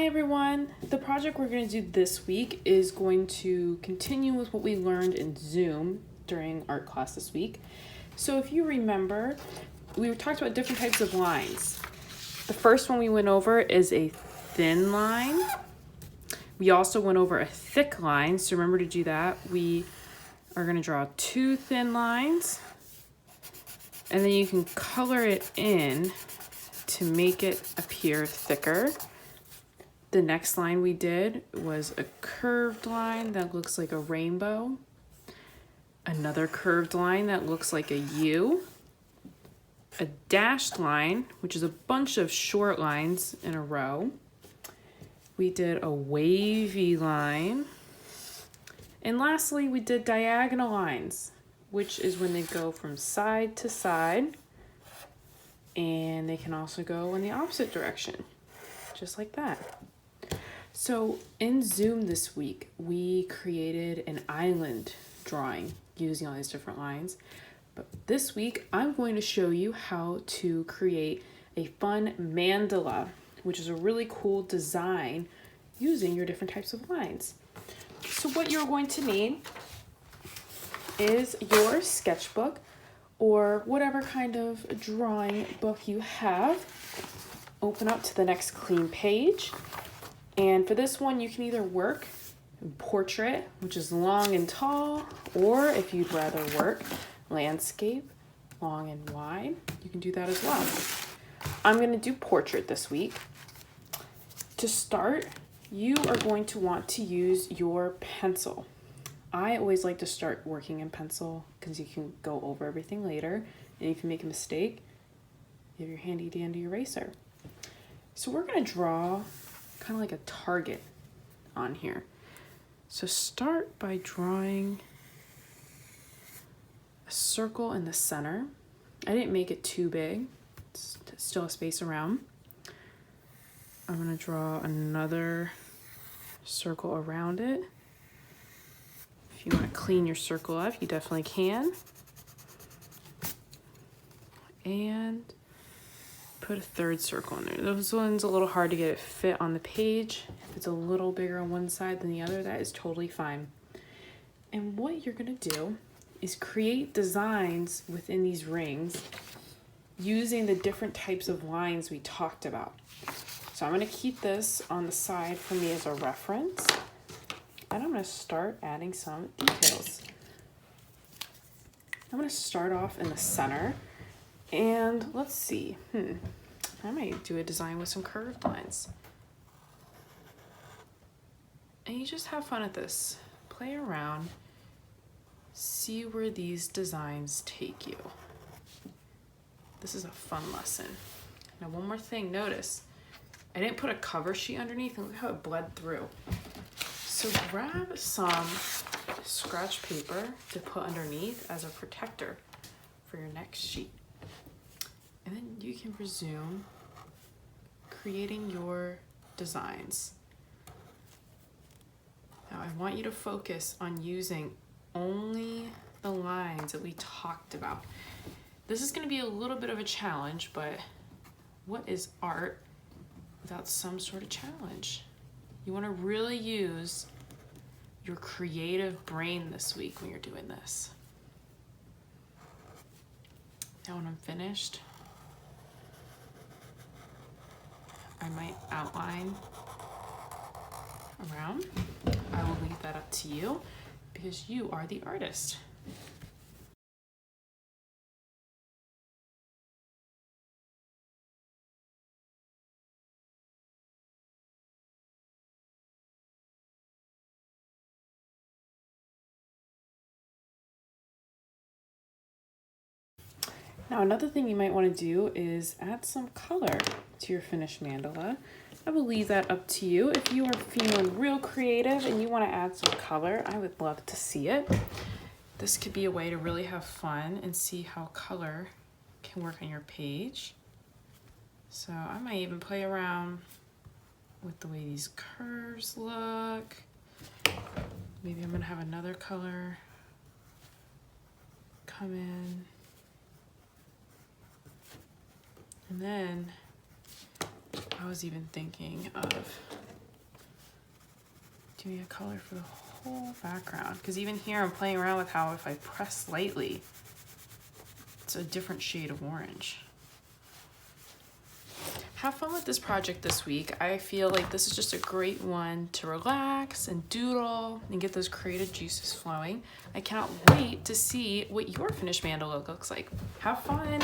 Hi everyone! The project we're going to do this week is going to continue with what we learned in Zoom during art class this week. So if you remember, we talked about different types of lines. The first one we went over is a thin line. We also went over a thick line, so remember to do that. We are going to draw two thin lines, and then you can color it in to make it appear thicker. The next line we did was a curved line that looks like a rainbow, another curved line that looks like a U, a dashed line, which is a bunch of short lines in a row. We did a wavy line. And lastly, we did diagonal lines, which is when they go from side to side, and they can also go in the opposite direction, just like that. So in Zoom this week, we created an island drawing using all these different lines. But this week, I'm going to show you how to create a fun mandala, which is a really cool design using your different types of lines. So what you're going to need is your sketchbook or whatever kind of drawing book you have. Open up to the next clean page. And for this one, you can either work in portrait, which is long and tall, or if you'd rather work landscape, long and wide, you can do that as well. I'm going to do portrait this week. To start, you are going to want to use your pencil. I always like to start working in pencil because you can go over everything later, and if you make a mistake, you have your handy dandy eraser. So we're going to draw kind of like a target on here. So start by drawing a circle in the center. I didn't make it too big. It's still a space around. I'm going to draw another circle around it. If you want to clean your circle up, you definitely can. And put a third circle in there. Those ones a little hard to get it fit on the page. If it's a little bigger on one side than the other, that is totally fine. And what you're gonna do is create designs within these rings using the different types of lines we talked about. So I'm gonna keep this on the side for me as a reference, and I'm gonna start adding some details. I'm gonna start off in the center. And let's see, I might do a design with some curved lines. And you just have fun at this. Play around, see where these designs take you. This is a fun lesson. Now one more thing, notice, I didn't put a cover sheet underneath, and look how it bled through. So grab some scratch paper to put underneath as a protector for your next sheet. And then you can resume creating your designs. Now I want you to focus on using only the lines that we talked about. This is going to be a little bit of a challenge, but what is art without some sort of challenge? You want to really use your creative brain this week when you're doing this. Now when I'm finished, I might outline around. I will leave that up to you because you are the artist. Now another thing you might want to do is add some color to your finished mandala. I will leave that up to you. If you are feeling real creative and you want to add some color, I would love to see it. This could be a way to really have fun and see how color can work on your page. So I might even play around with the way these curves look. Maybe I'm going to have another color come in. And then I was even thinking of doing a color for the whole background, because even here I'm playing around with how if I press lightly, it's a different shade of orange. Have fun with this project this week. I feel like this is just a great one to relax and doodle and get those creative juices flowing. I cannot wait to see what your finished mandala looks like. Have fun.